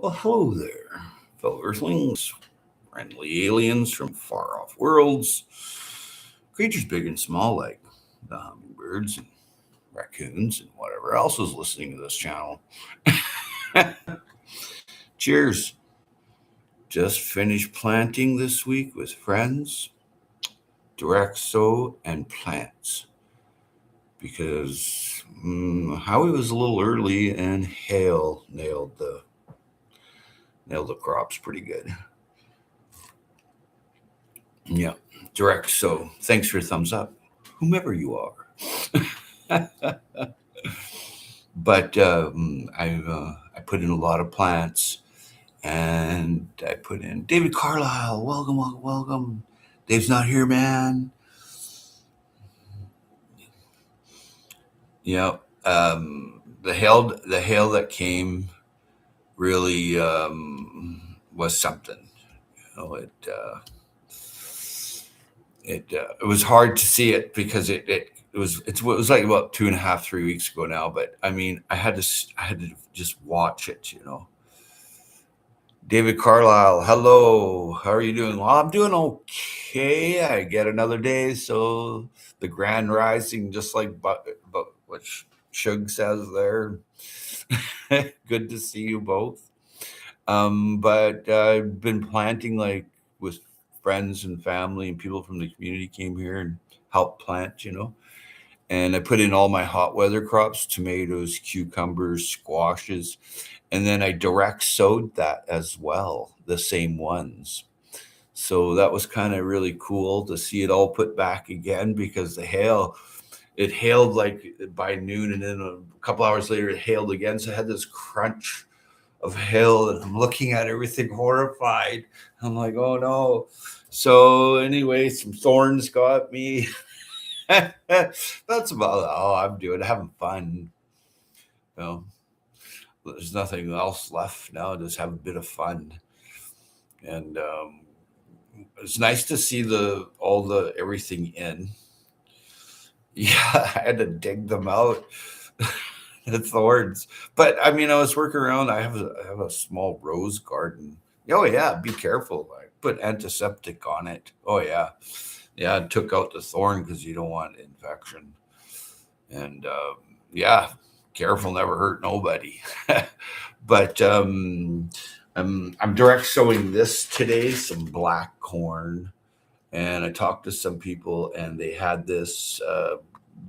Well, hello there, fellow Earthlings, friendly aliens from far off worlds, creatures big and small like the hummingbirds and raccoons and whatever else is listening to this channel. Cheers. Just finished planting this week with friends, direct sow and plants because Howie was a little early and hail nailed the crops pretty good. Yeah, direct. So thanks for your thumbs up, whomever you are. But I put in a lot of plants, and I put in David Carlisle. Welcome, welcome, welcome. Dave's not here, man. Yeah, the hail that came really was something. You know, it was hard to see it because it was like about 2.5 3 weeks ago now. But I mean, I had to just watch it. David Carlisle, hello. How are you doing? Well, I'm doing okay. I get another day, so the grand rising, just like but what Shug says there. Good to see you both. But I've been planting like with friends and family and people from the community came here and helped plant. And I put in all my hot weather crops, tomatoes, cucumbers, squashes, and then I direct sowed that as well, the same ones. So that was kind of really cool to see it all put back again because it hailed like by noon, and then a couple hours later it hailed again. So I had this crunch of hail, and I'm looking at everything horrified. I'm like, oh no. So anyway, some thorns got me. That's about all I'm doing, having fun. You know, there's nothing else left now. Just have a bit of fun, and it's nice to see all the everything in. Yeah, I had to dig them out. The thorns, but I mean, I was working around. I have a small rose garden. Oh yeah, be careful. I put antiseptic on it. Oh yeah, it took out the thorn because you don't want infection. And yeah, careful, never hurt nobody. But I'm direct sowing this today, some black corn, and I talked to some people, and they had this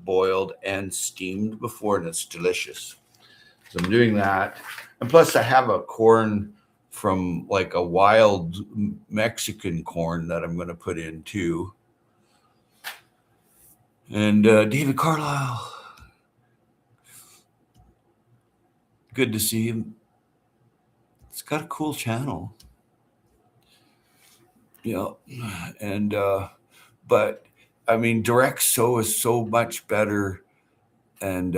boiled and steamed before, and it's delicious. So I'm doing that, and plus I have a corn from like a wild Mexican corn that I'm going to put in too. And David Carlisle, good to see him. It's got a cool channel. Yeah. And but I mean, direct sow is so much better and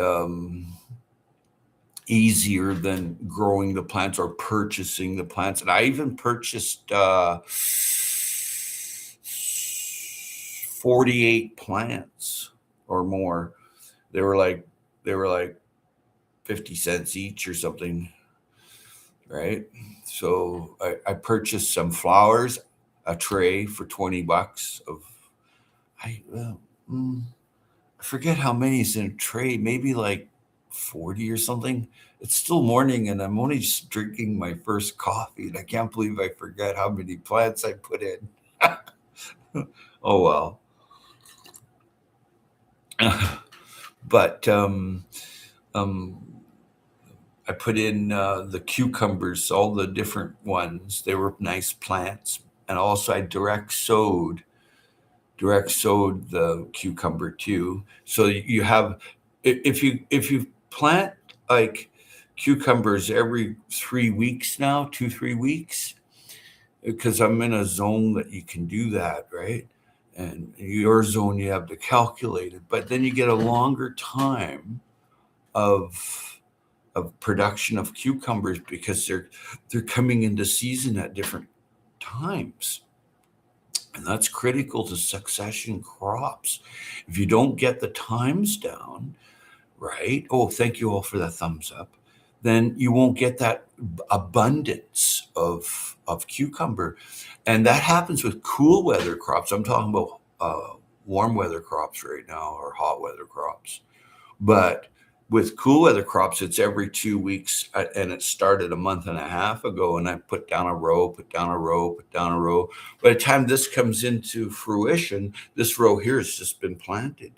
easier than growing the plants or purchasing the plants. And I even purchased 48 plants or more. They were like 50 cents each or something, right? So I purchased some flowers, a tray for $20 of I I forget how many is in a tray, maybe like 40 or something. It's still morning, and I'm only just drinking my first coffee, and I can't believe I forget how many plants I put in. Oh well. But um, I put in the cucumbers, all the different ones. They were nice plants, and also I direct sowed the cucumber too. So you have, if you plant like cucumbers every 3 weeks now, 2 3 weeks, because I'm in a zone that you can do that, right? And your zone you have to calculate it, but then you get a longer time of production of cucumbers because they're coming into season at different times. And that's critical to succession crops. If you don't get the times down, right? Oh, thank you all for that thumbs up. then you won't get that abundance of cucumber. And that happens with cool weather crops. I'm talking about warm weather crops right now, or hot weather crops. But with cool weather crops, it's every 2 weeks, and it started a month and a half ago. And I put down a row, put down a row, put down a row. By the time this comes into fruition, this row here has just been planted.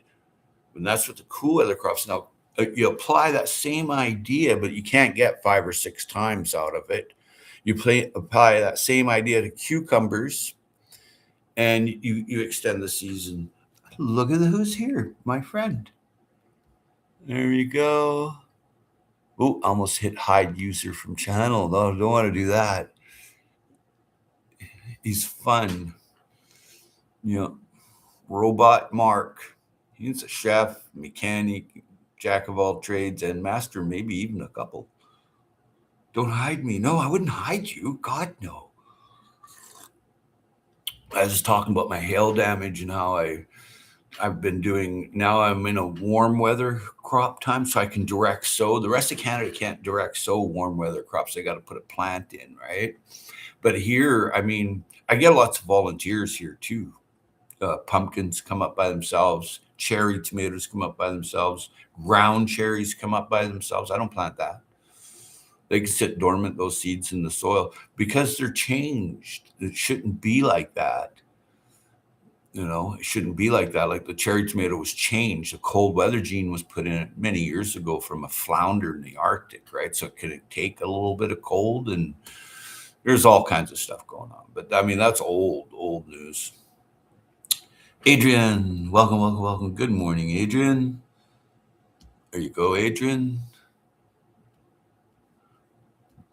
And that's what the cool weather crops. Now, you apply that same idea, but you can't get 5 or 6 times out of it. You apply that same idea to cucumbers, and you extend the season. Look at who's here, my friend. There you go. Oh, almost hit hide user from channel. No, don't want to do that. He's fun. You know, Robot Mark. He's a chef, mechanic, jack of all trades, and master, maybe even a couple. Don't hide me. No, I wouldn't hide you. God, no. I was just talking about my hail damage and how I've been doing. Now I'm in a warm weather crop time, so I can direct sow. The rest of Canada can't direct sow warm weather crops. They got to put a plant in, right? But here, I mean, I get lots of volunteers here too. Pumpkins come up by themselves. Cherry tomatoes come up by themselves. Ground cherries come up by themselves. I don't plant that. They can sit dormant, those seeds in the soil, because they're changed. It shouldn't be like that. You know, it shouldn't be like that. Like the cherry tomato was changed. A cold weather gene was put in it many years ago from a flounder in the Arctic, right? So could it take a little bit of cold? And there's all kinds of stuff going on. But I mean, that's old news. Adrian, welcome, welcome, welcome. Good morning, Adrian. There you go, Adrian.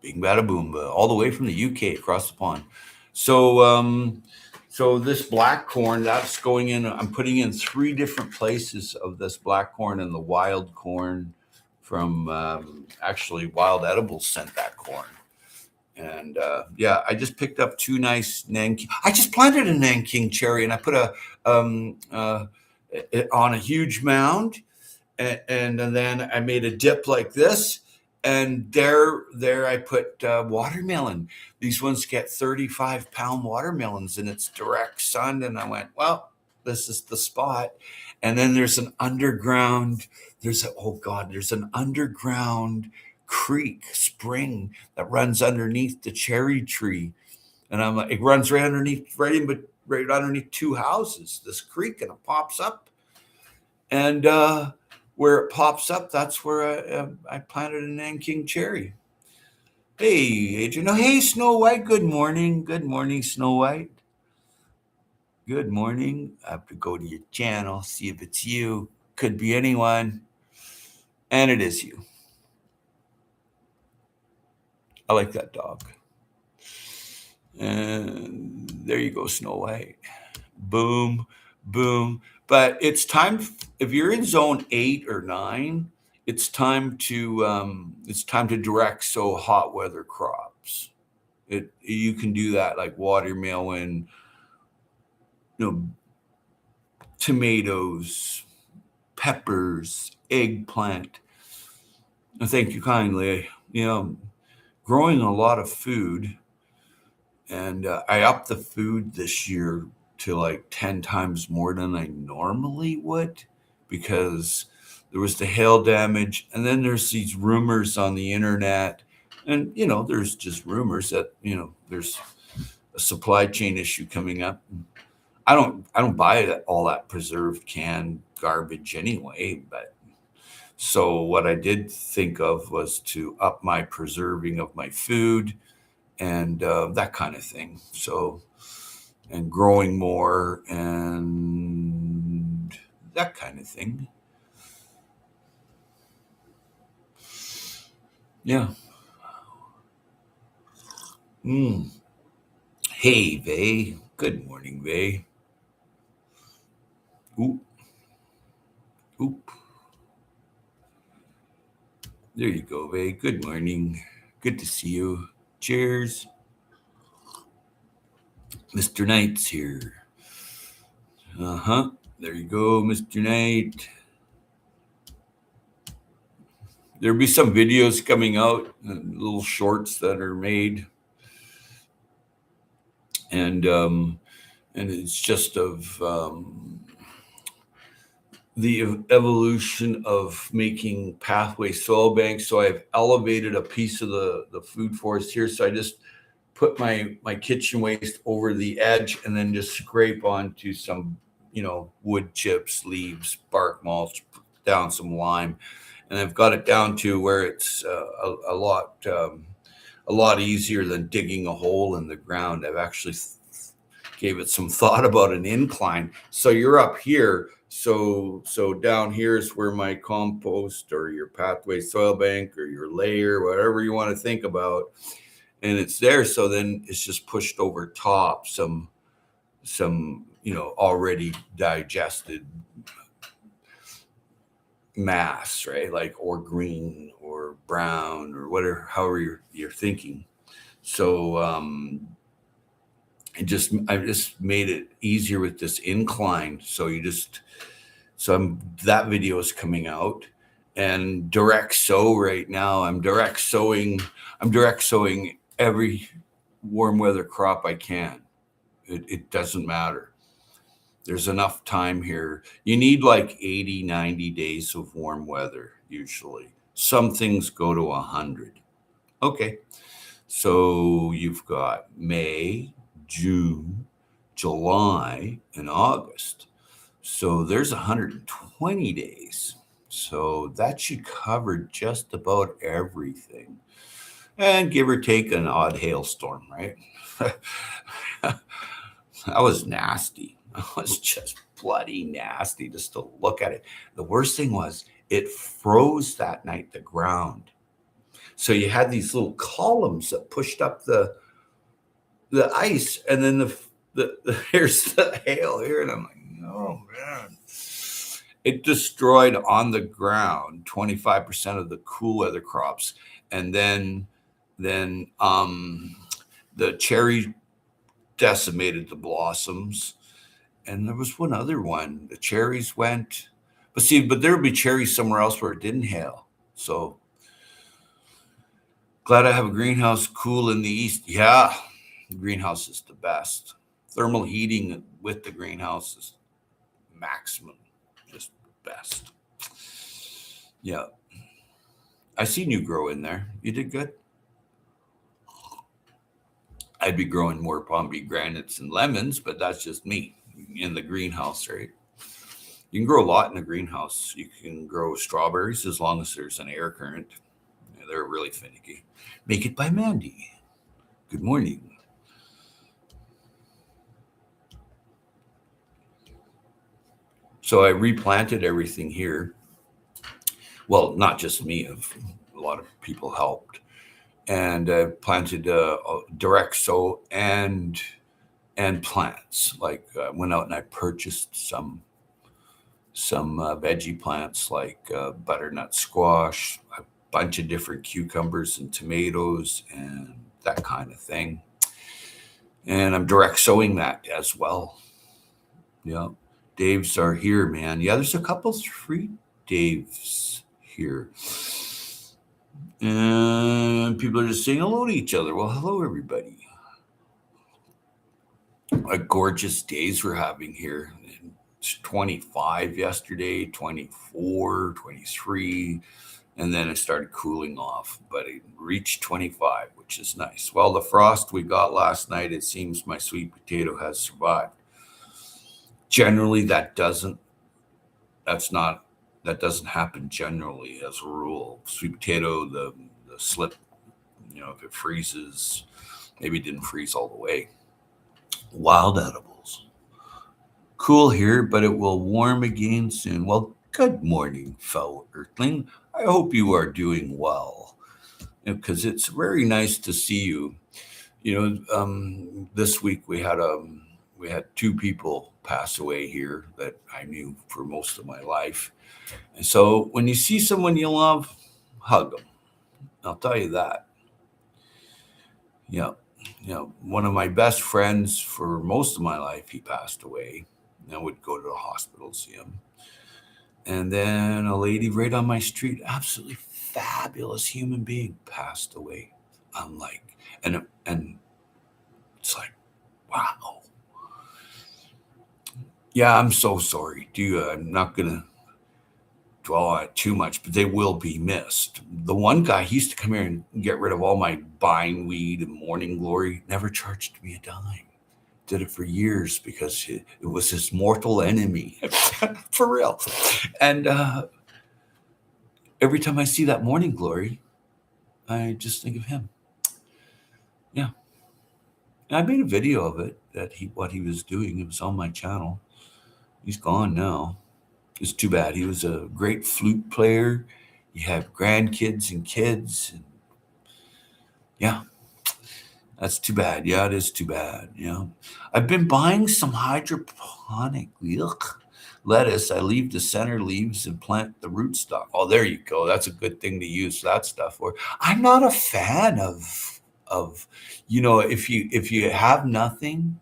Bing bada boomba, all the way from the UK across the pond. So this black corn, that's going in. I'm putting in 3 different places of this black corn, and the wild corn from actually Wild Edibles sent that corn. And yeah, I just picked up 2 nice Nanking. I just planted a Nanking cherry, and I put it on a huge mound, and then I made a dip like this, and there I put watermelon. These ones get 35-pound watermelons, and it's direct sun. And I went, well, this is the spot. And then there's an underground. There's an underground creek spring that runs underneath the cherry tree, and I'm like, it runs right underneath, right underneath 2 houses. This creek, and it pops up, and where it pops up, that's where I planted a Nanking cherry. Hey, Adrian. Oh, hey, Snow White. Good morning. Good morning, Snow White. Good morning. I have to go to your channel, see if it's you. Could be anyone. And it is you. I like that dog. And there you go, Snow White. Boom, boom. But it's time, if you're in zone 8 or 9, it's time to direct sow hot weather crops. You can do that, like watermelon, tomatoes, peppers, eggplant. Thank you kindly. Growing a lot of food, and I upped the food this year to like 10 times more than I normally would, because there was the hail damage, and then there's these rumors on the internet, and there's just rumors that there's a supply chain issue coming up. I don't buy all that preserved canned garbage anyway, but so what I did think of was to up my preserving of my food, and that kind of thing. So, and growing more and that kind of thing. Yeah. Hey, Vay. Good morning, Vay. Oop. Oop. There you go, Vay. Good morning. Good to see you. Cheers. Mr. Knight's here. There you go, Mr. Knight. there'll be some videos coming out, little shorts that are made, and it's just of the evolution of making pathway soil banks. So I've elevated a piece of the food forest here. So I just put my kitchen waste over the edge and then just scrape onto some, wood chips, leaves, bark mulch, down some lime, and I've got it down to where it's a lot easier than digging a hole in the ground. I've actually gave it some thought about an incline. So you're up here. So down here is where my compost or your pathway soil bank or your layer, whatever you want to think about, and it's there. So then it's just pushed over top some already digested mass, right? Like, or green or brown or whatever, however you're thinking. So I just made it easier with this incline. That video is coming out, and direct sow right now. I'm direct sowing every warm weather crop I can. It doesn't matter. There's enough time here. You need like 80, 90 days of warm weather usually. Some things go to 100. Okay. So you've got May, June, July, and August. So there's 120 days. So that should cover just about everything. And give or take an odd hailstorm, right? That was nasty. It was just bloody nasty just to look at it. The worst thing was it froze that night, the ground. So you had these little columns that pushed up the ice, and then here's the hail here, and I'm like, oh man. It destroyed on the ground 25% of the cool weather crops, and then the cherry decimated the blossoms, and there was one other one. The cherries went, but there would be cherries somewhere else where it didn't hail. So glad I have a greenhouse cool in the east. Yeah, the greenhouse is the best. Thermal heating with the greenhouse is maximum, just best. Yeah, I seen you grow in there. You did good. I'd be growing more pomegranates and lemons, but that's just me in the greenhouse, right? You can grow a lot in a greenhouse. You can grow strawberries as long as there's an air current. Yeah, they're really finicky. Make it by Mandy. Good morning. So I replanted everything here. Well, not just me, a lot of people helped. And planted direct sow and plants. Like went out and I purchased some veggie plants like butternut squash, a bunch of different cucumbers and tomatoes and that kind of thing. And I'm direct sowing that as well. Yeah. Daves are here, man. Yeah, there's a couple, 3 Daves here. And people are just saying hello to each other. Well, hello, everybody. What gorgeous days we're having here. It's 25 yesterday, 24, 23, and then it started cooling off, but it reached 25, which is nice. Well, the frost we got last night, it seems my sweet potato has survived. Generally, that doesn't happen generally as a rule. Sweet potato, the slip, if it freezes, maybe it didn't freeze all the way. Wild edibles. Cool here, but it will warm again soon. Well, good morning, fellow Earthling. I hope you are doing well, because it's very nice to see you. This week we had 2 people pass away here that I knew for most of my life. And so when you see someone you love, hug them. I'll tell you that. Yeah. One of my best friends for most of my life, he passed away. I would go to the hospital, see him. And then a lady right on my street, absolutely fabulous human being passed away. I'm like, and it's like, wow. Yeah, I'm so sorry. I'm not gonna dwell on it too much, but they will be missed. The one guy, he used to come here and get rid of all my buying weed and morning glory, never charged me a dime. Did it for years because it was his mortal enemy. For real. And every time I see that morning glory, I just think of him. Yeah. And I made a video of it, what he was doing. It was on my channel. He's gone now. It's too bad. He was a great flute player. He had grandkids and kids. And yeah, that's too bad. Yeah, it is too bad. Yeah. I've been buying some hydroponic lettuce. I leave the center leaves and plant the rootstock. Oh, there you go. That's a good thing to use that stuff for. I'm not a fan of if you have nothing,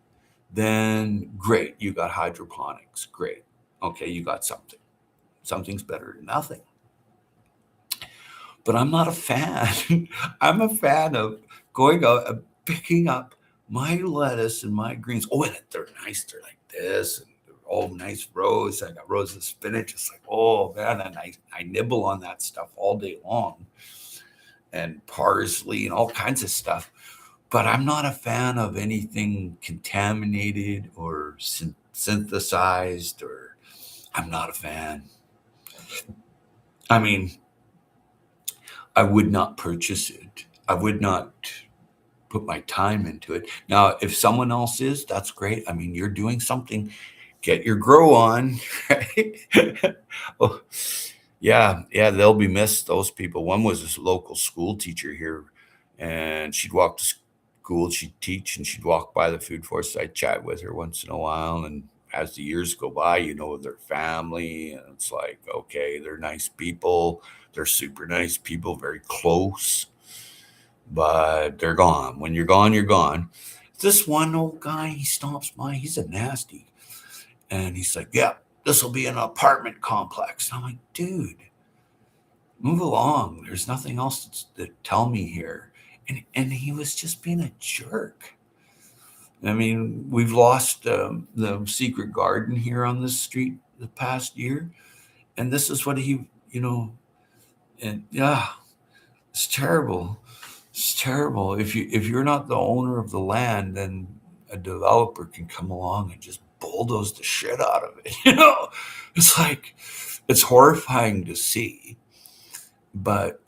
then great. You got hydroponics. Great. Okay, you got something. Something's better than nothing. But I'm not a fan. I'm a fan of going out and picking up my lettuce and my greens. Oh, and they're nice. They're like this, and they're all nice rows. I got rows of spinach. It's like, oh man, and I nibble on that stuff all day long, and parsley and all kinds of stuff. But I'm not a fan of anything contaminated or synthesized, or I'm not a fan. I mean, I would not purchase it. I would not put my time into it. Now, if someone else is, that's great. I mean, you're doing something. Get your grow on, right? Oh, yeah, they'll be missed, those people. One was this local school teacher here, and she'd walk to school, she'd teach, and she'd walk by the food forest. I'd chat with her once in a while, and as the years go by, their family, and it's like, okay, they're nice people. They're super nice people, very close, but they're gone. When you're gone, you're gone. This one old guy, he stops by. He's a nasty. And he's like, yeah, this will be an apartment complex. And I'm like, dude, move along. There's nothing else to tell me here. And he was just being a jerk. I mean, we've lost the secret garden here on this street the past year. And this is what and yeah, it's terrible. It's terrible. If you're not the owner of the land, then a developer can come along and just bulldoze the shit out of it. It's like, it's horrifying to see. But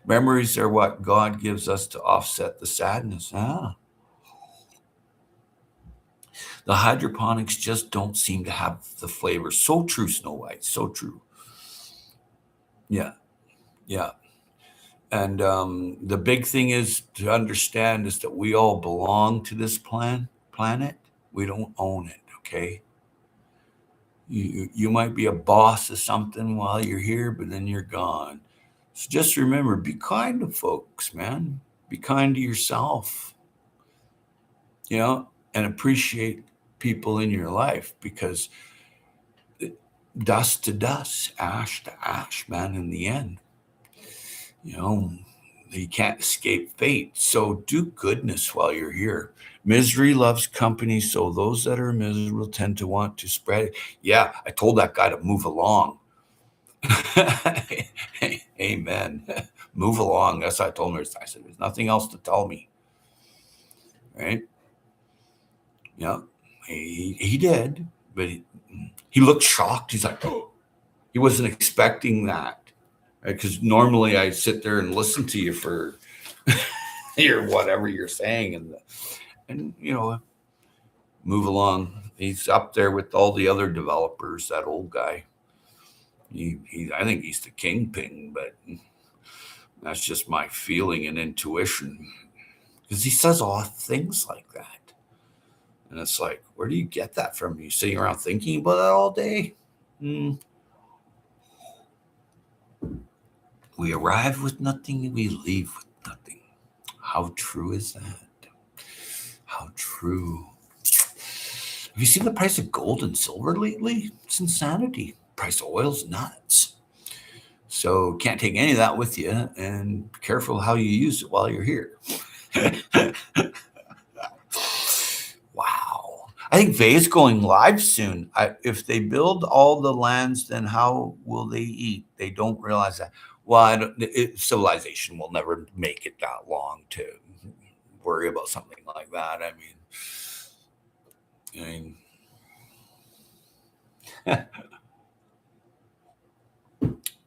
memories are what God gives us to offset the sadness. The hydroponics just don't seem to have the flavor. So true, Snow White. So true. Yeah, yeah. And the big thing is to understand is that we all belong to this planet. We don't own it, okay? You might be a boss of something while you're here, but then you're gone. So just remember, be kind to folks, man. Be kind to yourself, and appreciate people in your life, because dust to dust, ash to ash, man, in the end. You can't escape fate. So do goodness while you're here. Misery loves company, so those that are miserable tend to want to spread it. Yeah, I told that guy to move along. Amen. Move along. That's what I told him. I said, there's nothing else to tell me. Right? Yeah. He did, but he looked shocked. He's like, oh, he wasn't expecting that. Because normally I sit there and listen to you for your whatever you're saying, and move along. He's up there with all the other developers. That old guy. I think he's the kingpin, but that's just my feeling and intuition. Because he says all things like that, and it's like, where do you get that from? You sitting around thinking about that all day? We arrive with nothing, we leave with nothing. How true is that? How true. Have you seen the price of gold and silver lately? It's insanity. Price of oil's nuts. So can't take any of that with you, and be careful how you use it while you're here. Wow. I think Vay's going live soon. If they build all the lands, then how will they eat? They don't realize that. Well, civilization will never make it that long to worry about something like that.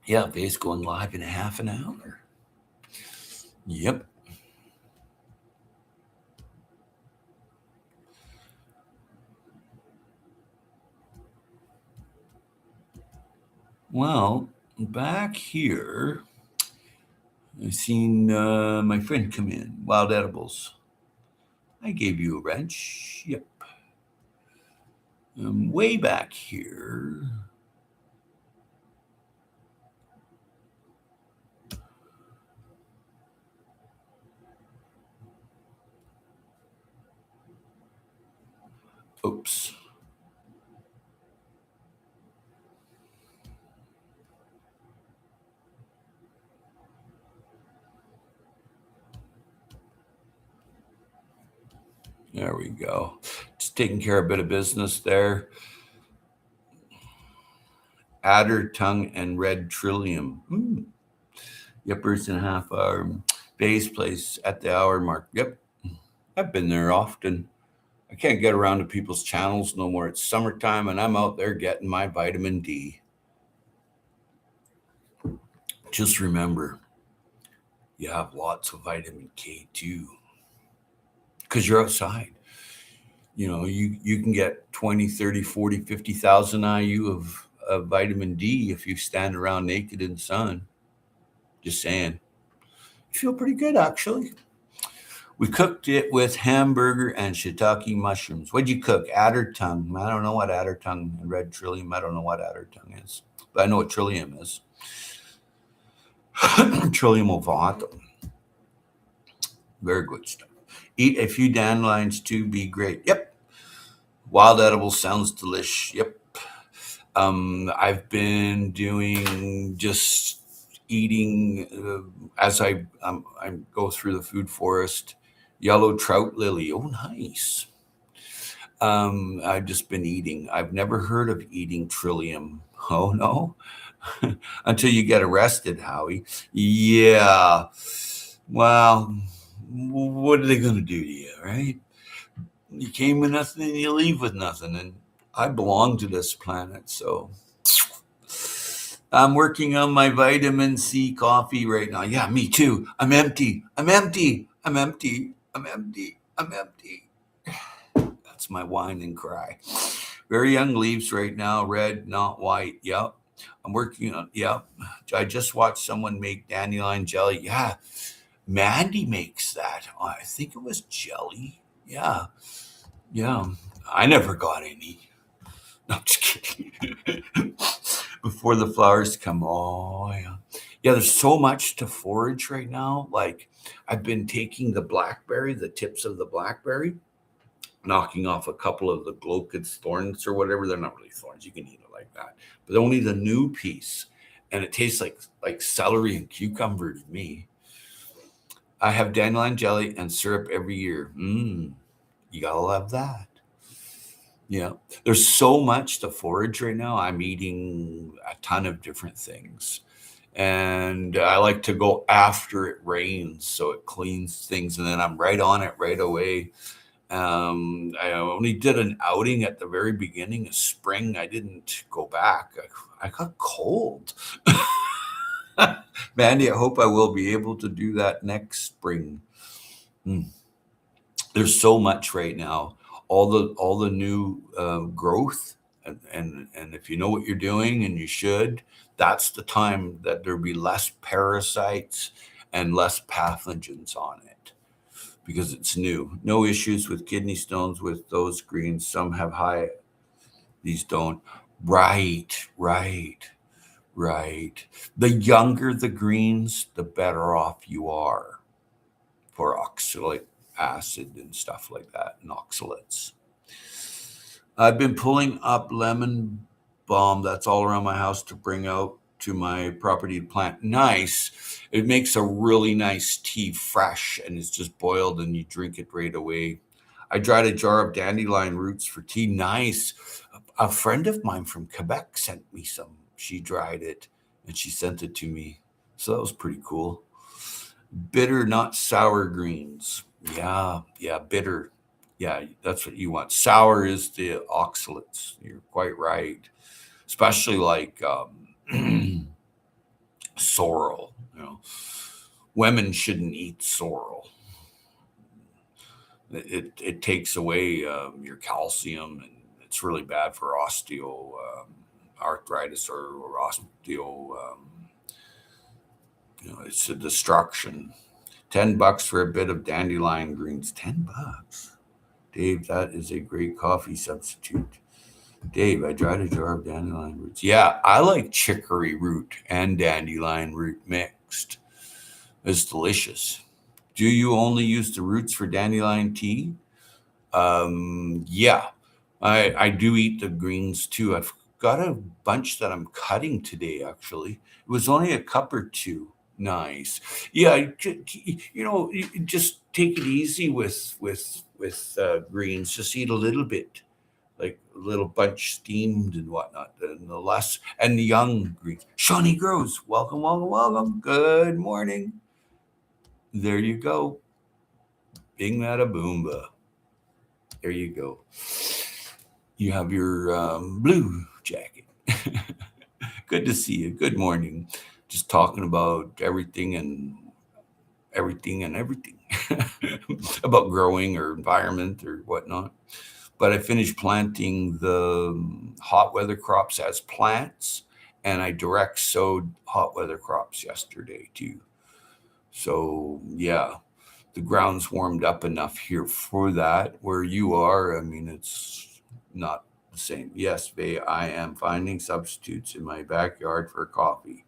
Yeah, Vay's going live in half an hour. Yep. Well, back here, I've seen my friend come in. Wild Edibles. I gave you a wrench. Yep. Way back here. Oops. There we go. Just taking care of a bit of business there. Adder tongue and red trillium. Yippers in a half hour. Bay's place at the hour mark. Yep. I've been there often. I can't get around to people's channels no more. It's summertime and I'm out there getting my vitamin D. Just remember, you have lots of vitamin K too because you're outside. You can get 20, 30, 40, 50,000 IU of vitamin D if you stand around naked in the sun. Just saying. You feel pretty good, actually. We cooked it with hamburger and shiitake mushrooms. What'd you cook? Adder tongue. I don't know what adder tongue and red trillium. I don't know what adder tongue is, but I know what trillium is. Trillium ovatum. Very good stuff. Eat a few dandelions to be great. Yep. Wild edible sounds delish. Yep. I've been doing just eating as I go through the food forest. Yellow trout lily. Oh, nice. I've just been eating. I've never heard of eating trillium. Oh no, until you get arrested, Howie. Yeah. Well, what are they going to do to you, right? You came with nothing and you leave with nothing. And I belong to this planet. So I'm working on my vitamin C coffee right now. Yeah, me too. I'm empty. I'm empty. I'm empty. I'm empty. I'm empty. That's my whine and cry. Very young leaves right now, red, not white. Yep. I'm working on, yep. I just watched someone make dandelion jelly. Yeah. Mandy makes that. I think it was jelly. Yeah. Yeah. I never got any. No, I'm just kidding. Before the flowers come. Oh, yeah. Yeah, there's so much to forage right now. Like, I've been taking the blackberry, the tips of the blackberry, knocking off a couple of the Glocad's thorns or whatever. They're not really thorns. You can eat it like that, but only the new piece. And it tastes like celery and cucumber to me. I have dandelion jelly and syrup every year. You gotta love that. Yeah, there's so much to forage right now. I'm eating a ton of different things. And I like to go after it rains so it cleans things, and then I'm right on it right away. I only did an outing at the very beginning of spring. I didn't go back. I got cold. Mandy, I hope I will be able to do that next spring. Hmm. There's so much right now. All the new growth, and if you know what you're doing, and you should, that's the time that there'll be less parasites and less pathogens on it because it's new. No issues with kidney stones with those greens. Some have high, these don't. Right, right, right. The younger the greens, the better off you are for oxalic acid and stuff like that, and oxalates. I've been pulling up lemon balm that's all around my house to bring out. to my property to plant. Nice. It makes a really nice tea fresh, and it's just boiled and you drink it right away. I dried a jar of dandelion roots for tea. Nice. A friend of mine from Quebec sent me some. She dried it and she sent it to me. So that was pretty cool. Bitter, not sour greens. Yeah, yeah, bitter. Yeah, that's what you want. Sour is the oxalates. You're quite right. Especially like sorrel. Women shouldn't eat sorrel. It takes away your calcium, and it's really bad for arthritis or osteo. It's a destruction. $10 for a bit of dandelion greens. $10, Dave. That is a great coffee substitute. Dave, I dried a jar of dandelion roots. Yeah, I like chicory root and dandelion root mixed. It's delicious. Do you only use the roots for dandelion tea? Yeah, I do eat the greens too. I've got a bunch that I'm cutting today. Actually, it was only a cup or two. Nice. Yeah, you just take it easy with greens. Just eat a little bit, like a little bunch steamed and whatnot, and the less and the young greens. Shawnee Grows, welcome, welcome, welcome. Good morning. There you go. Bing Mada Boomba. There you go. You have your blue jacket. Good to see you. Good morning. Just talking about everything and everything about growing or environment or whatnot. But I finished planting the hot weather crops as plants, and I direct sowed hot weather crops yesterday too. So yeah, the ground's warmed up enough here for that. Where you are, I mean, it's not the same. Yes, Vay, I am finding substitutes in my backyard for coffee.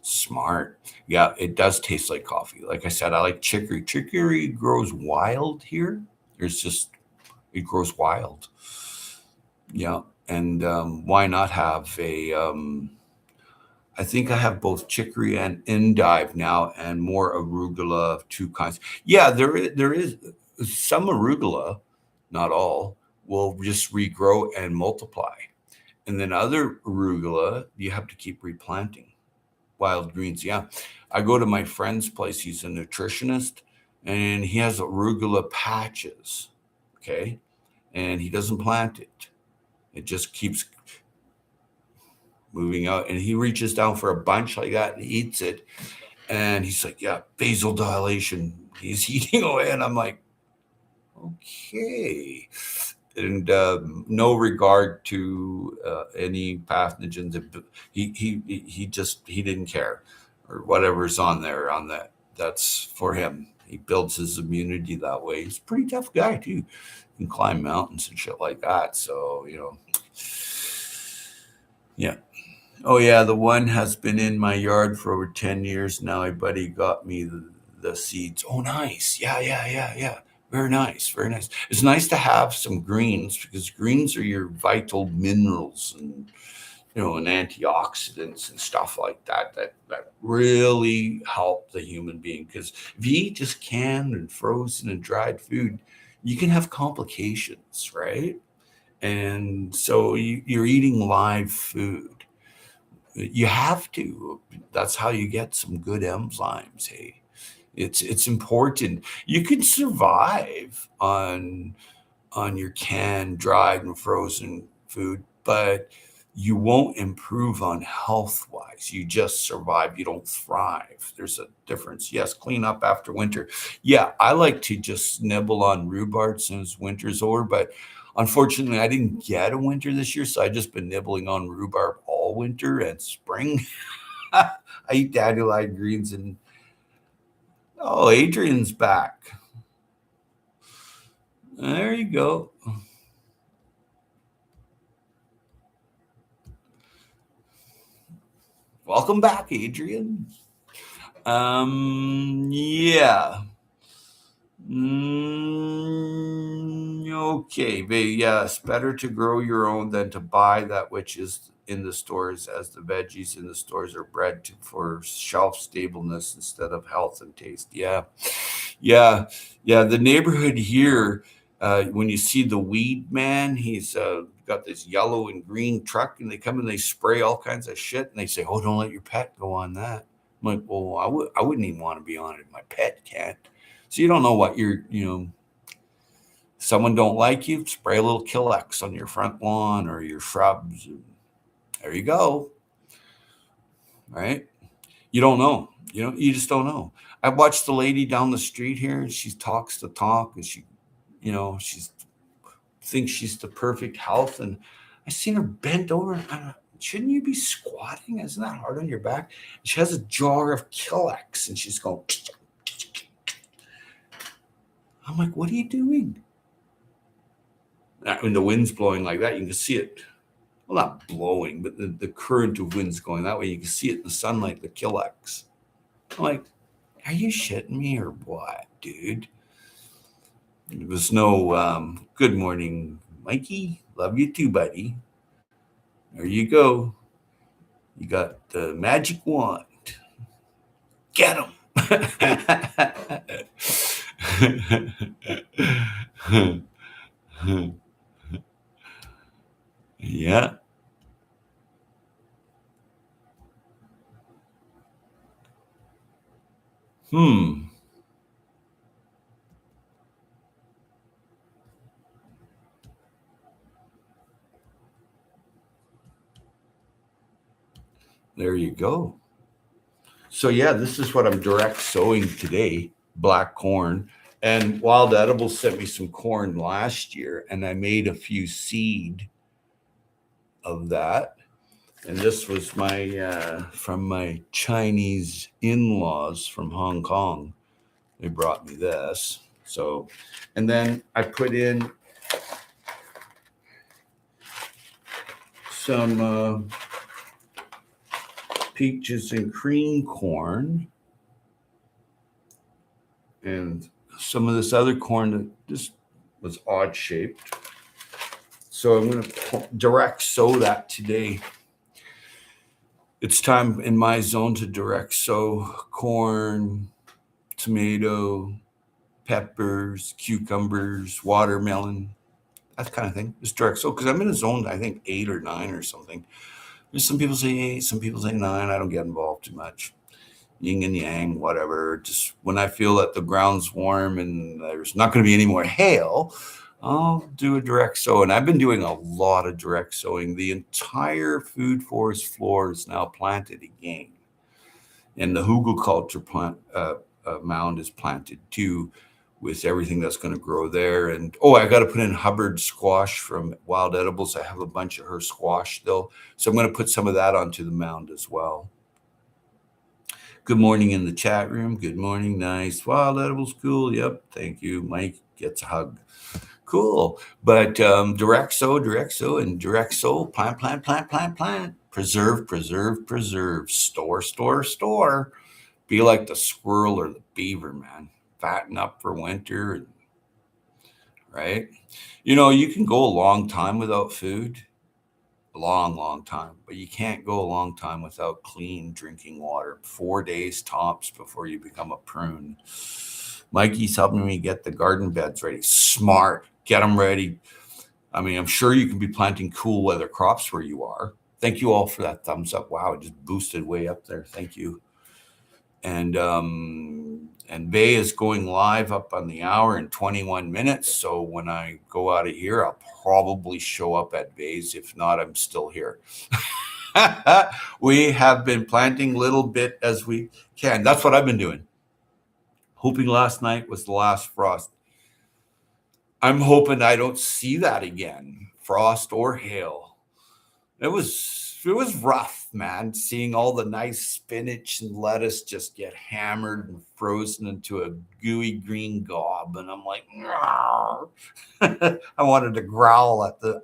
Smart. Yeah, it does taste like coffee. Like I said, I like chicory. Chicory grows wild here. There's just it grows wild. Yeah, and why not have a I think I have both chicory and endive now, and more arugula of two kinds. Yeah, there is some arugula, not all, will just regrow and multiply, and then other arugula you have to keep replanting. Wild greens, yeah. I go to my friend's place. He's a nutritionist, and he has arugula patches. Okay, and he doesn't plant it. It just keeps moving out, and he reaches down for a bunch like that and eats it, and he's like, yeah, vasodilation, he's eating away, and I'm like, okay. And no regard to any pathogens. He didn't care, or whatever's on there on that, that's for him. He builds his immunity that way. He's a pretty tough guy too. He can climb mountains and shit like that, so yeah. Oh yeah, the one has been in my yard for over 10 years now. A buddy got me the seeds. Oh nice. Yeah, yeah, yeah, yeah. Very nice, very nice. It's nice to have some greens because greens are your vital minerals and and antioxidants and stuff like that really help the human being. Because if you eat just canned and frozen and dried food, you can have complications, right? And so you're eating live food. You have to. That's how you get some good enzymes. Hey, it's important. You can survive on your canned, dried, and frozen food, but you won't improve on health wise. You just survive. You don't thrive. There's a difference. Yes, clean up after winter. Yeah, I like to just nibble on rhubarb since winter's over, but unfortunately, I didn't get a winter this year, so I just been nibbling on rhubarb all winter and spring. I eat dandelion greens and oh, Adrian's back. There you go. Welcome back, Adrian. Yeah. Okay, but yes, better to grow your own than to buy that which is in the stores as the veggies in the stores are bred for shelf stableness instead of health and taste. Yeah, yeah, yeah. The neighborhood here, when you see the weed man, he's got this yellow and green truck, and they come and they spray all kinds of shit, and they say, "Oh, don't let your pet go on that." I'm like, "Well, I wouldn't even want to be on it. My pet can't." So you don't know what someone don't like you, spray a little Kill-X on your front lawn or your shrubs. And there you go, right? You don't know. You just don't know. I watched the lady down the street here, and she talks the talk, and she's thinks she's the perfect health. And I seen her bent over. Shouldn't you be squatting? Isn't that hard on your back? She has a jar of Kill-X, and she's going. I'm like, what are you doing? When the wind's blowing like that, you can see it. Well, not blowing, but the current of wind's going that way. You can see it in the sunlight, the Kill-X. I'm like, are you shitting me or what, dude? There was no good morning, Mikey. Love you too, buddy. There you go. You got the magic wand. Get him. Yeah. Hmm. There you go. So yeah, this is what I'm direct sowing today, black corn. And Wild Edibles sent me some corn last year, and I made a few seed of that. And this was my from my Chinese in-laws from Hong Kong. They brought me this. So, and then I put in some peaches and cream corn, and some of this other corn that just was odd shaped. So I'm going to direct sow that today. It's time in my zone to direct sow corn, tomato, peppers, cucumbers, watermelon, that kind of thing. Just direct sow because I'm in a zone, I think 8 or 9 or something. There's some people say 8, some people say 9. I don't get involved too much. Yin and yang, whatever. Just when I feel that the ground's warm and there's not going to be any more hail, I'll do a direct sow. And I've been doing a lot of direct sowing. The entire food forest floor is now planted again. And the hugelkultur mound is planted too, with everything that's going to grow there. And I got to put in Hubbard squash from Wild Edibles. I have a bunch of her squash still. So I'm going to put some of that onto the mound as well. Good morning in the chat room. Good morning. Nice. Wild Edibles. Cool. Yep. Thank you. Mike gets a hug. Cool. But direct sow, and direct sow. Plant. Preserve. Store. Be like the squirrel or the beaver, man. Fatten up for winter. Right? You can go a long time without food. A long time, but you can't go a long time without clean drinking water. 4 days tops before you become a prune. Mikey's helping me get the garden beds ready. Smart. Get them ready. I mean, I'm sure you can be planting cool weather crops where you are. Thank you all for that thumbs up. Wow, it just boosted way up there. Thank you. And Bay is going live up on the hour in 21 minutes. So when I go out of here, I'll probably show up at Bay's. If not, I'm still here. We have been planting little bit as we can. That's what I've been doing. Hoping last night was the last frost. I'm hoping I don't see that again, frost or hail. It was rough, man, seeing all the nice spinach and lettuce just get hammered and frozen into a gooey green gob. And I'm like, I wanted to growl at the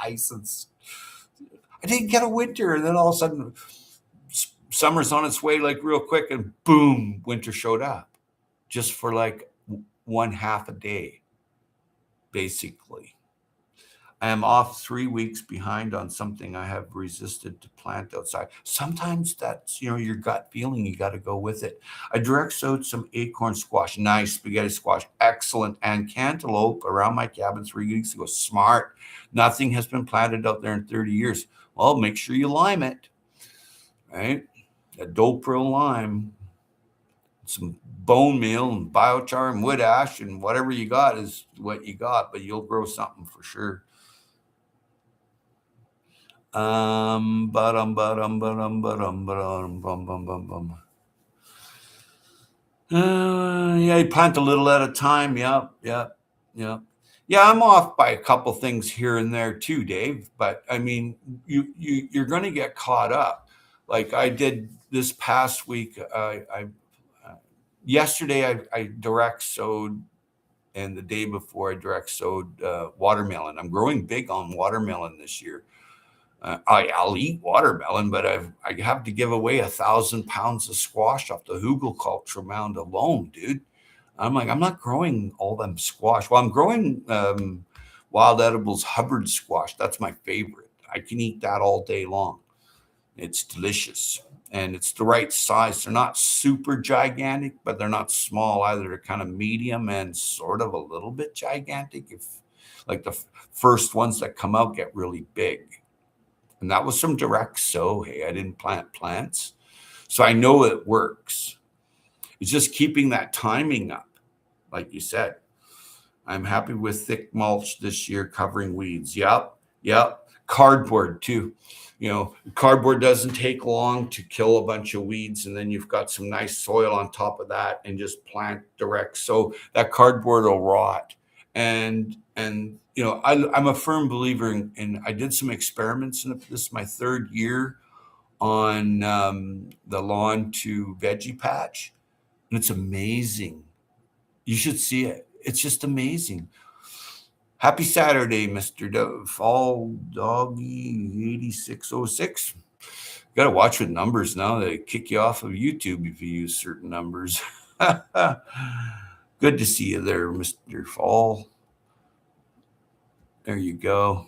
ice. And I didn't get a winter. And then all of a sudden, summer's on its way like real quick, and boom, winter showed up just for like 1/2 a day, basically. I am off 3 weeks behind on something I have resisted to plant outside. Sometimes that's, your gut feeling. You got to go with it. I direct sowed some acorn squash, nice spaghetti squash, excellent, and cantaloupe around my cabin 3 weeks ago. Smart. Nothing has been planted out there in 30 years. Well, make sure you lime it, right? A Dopril lime, some bone meal and biochar and wood ash and whatever you got is what you got, but you'll grow something for sure. Ba-dum, ba-dum, ba-dum, ba-dum, ba-dum, bum, bum, bum, bum. Yeah, you plant a little at a time. Yep, yep, yep. Yeah, I'm off by a couple things here and there too, Dave. But I mean, you're going to get caught up. Like I did this past week. Yesterday I direct sowed, and the day before I direct sowed watermelon. I'm growing big on watermelon this year. I'll eat watermelon, but I have to give away 1,000 pounds of squash off the hugelkultur mound alone, dude. I'm like, I'm not growing all them squash. Well, I'm growing Wild Edibles Hubbard squash. That's my favorite. I can eat that all day long. It's delicious. And it's the right size. They're not super gigantic, but they're not small either. They're kind of medium and sort of a little bit gigantic. If like the first ones that come out get really big. And that was some direct sow. Hey, I didn't plant plants. So I know it works. It's just keeping that timing up. Like you said, I'm happy with thick mulch this year covering weeds. Yep. Yep. Cardboard too. Cardboard doesn't take long to kill a bunch of weeds. And then you've got some nice soil on top of that and just plant direct. So that cardboard will rot. And I'm a firm believer in I did some experiments, and this is my third year on the lawn to veggie patch, and it's amazing. You should see it. It's just amazing. Happy Saturday, Mr. Fall Doggy 8606. Got to watch with numbers now. They kick you off of YouTube if you use certain numbers. Good to see you there, Mr. Fall. There you go.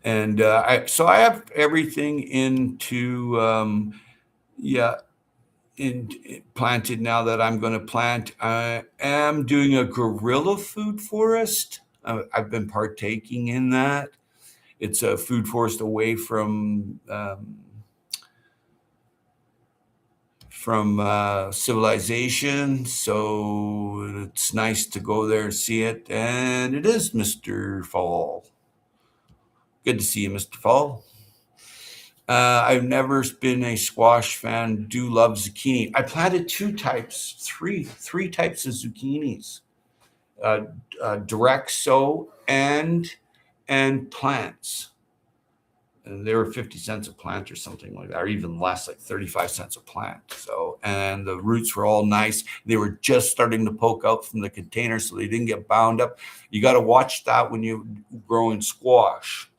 And I have everything planted now that I'm going to plant. I am doing a guerrilla food forest. I've been partaking in that. It's a food forest away from civilization. So it's nice to go there and see it. And it is Mr. Fall. Good to see you, Mr. Fall. I've never been a squash fan. Do love zucchini. I planted three types of zucchinis, direct sow and plants. And they were 50 cents a plant or something like that, or even less, like 35 cents a plant. So, and the roots were all nice. They were just starting to poke out from the container, so they didn't get bound up. You got to watch that when you're growing squash.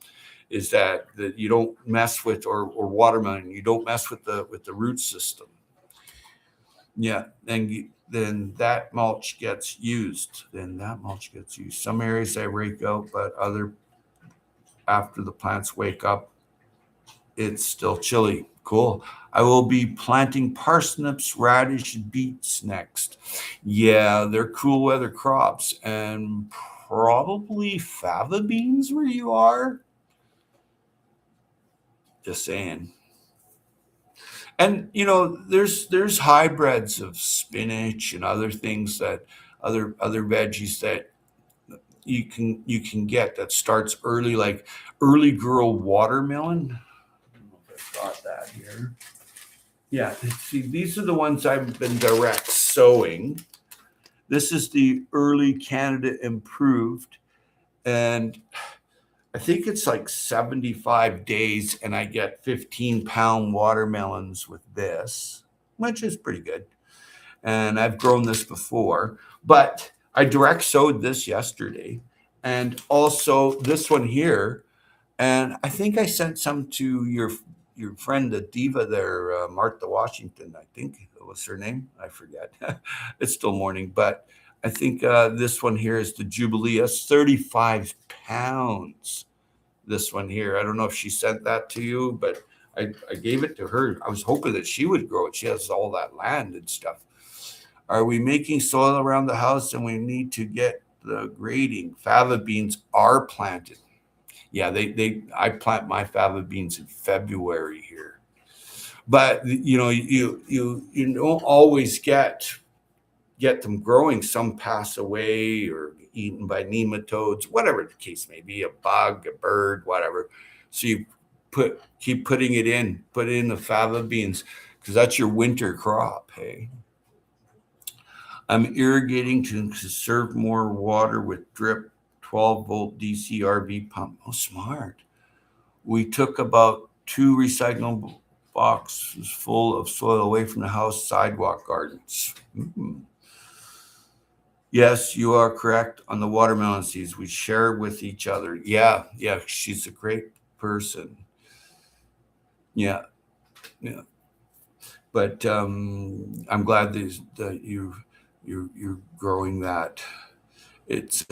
Is that you don't mess with or watermelon, you don't mess with the root system. Yeah, and then that mulch gets used. Some areas I rake out, but other after the plants wake up, it's still chilly. Cool. I will be planting parsnips, radish, beets next. Yeah, they're cool weather crops, and probably fava beans where you are. Just saying. And there's hybrids of spinach and other things that other veggies that you can get that starts early, like early girl watermelon. I don't know if I've got that here. Yeah, see, these are the ones I've been direct sowing. This is the early Canada improved, and I think it's like 75 days, and I get 15-pound watermelons with this, which is pretty good. And I've grown this before, but I direct sowed this yesterday, and also this one here. And I think I sent some to your friend, the diva there, Martha Washington, I think was her name. I forget. It's still morning, but I think this one here is the Jubilee. That's 35 pounds. This one here. I don't know if she sent that to you, but I gave it to her. I was hoping that she would grow it. She has all that land and stuff. Are we making soil around the house and we need to get the grading? Fava beans are planted. Yeah, I plant my fava beans in February here. But you don't always get them growing. Some pass away or eaten by nematodes, whatever the case may be, a bug, a bird, whatever. So you keep putting it in, put in the fava beans because that's your winter crop. Hey, I'm irrigating to conserve more water with drip 12-volt DC RV pump. Oh, smart. We took about 2 recyclable boxes full of soil away from the house sidewalk gardens. Mm-hmm. Yes, you are correct on the watermelon seeds. We share with each other. Yeah, she's a great person. Yeah, yeah. But I'm glad that you're growing that. It's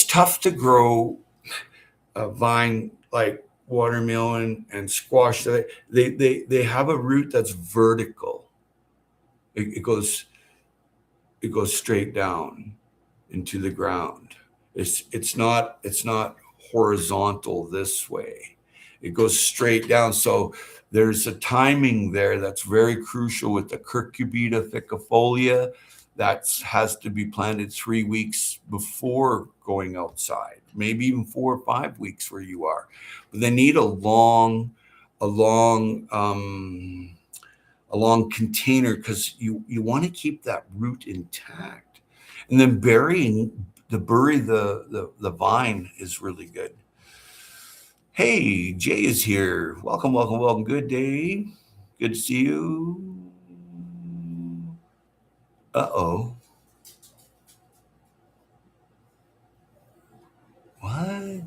tough to grow a vine like watermelon and squash. They have a root that's vertical. It goes straight down into the ground. It's not horizontal this way. It goes straight down. So there's a timing there that's very crucial with the Cucurbita ficafolia that has to be planted 3 weeks before going outside, maybe even 4 or 5 weeks where you are. But they need a long container because you want to keep that root intact. And then bury the vine is really good. Hey, Jay is here. Welcome, welcome, welcome. Good day. Good to see you. Uh-oh. What?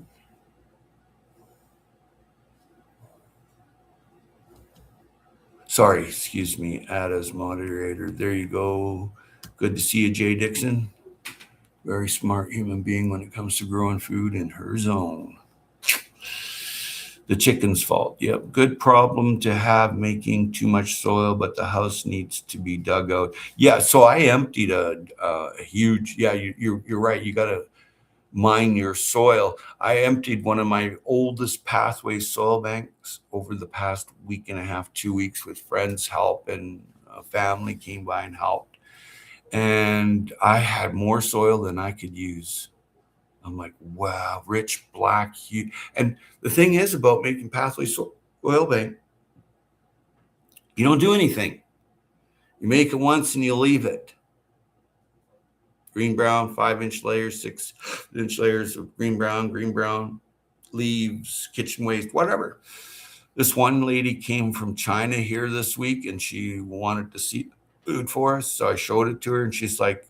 Sorry, excuse me. Add as moderator. There you go. Good to see you, Jay Dixon. Very smart human being when it comes to growing food in her zone. The chicken's fault. Yep. Good problem to have, making too much soil, but the house needs to be dug out. Yeah. So I emptied a huge, yeah, you're right. You got to mine your soil. I emptied one of my oldest pathway soil banks over the past week and a half, 2 weeks with friends' help, and family came by and helped. And I had more soil than I could use. I'm like, wow, rich, black, huge. And the thing is about making pathway soil bank, you don't do anything. You make it once and you leave it. Green, brown, 5-inch layers, 6-inch layers of green, brown, leaves, kitchen waste, whatever. This one lady came from China here this week and she wanted to see food for us. So I showed it to her and she's like,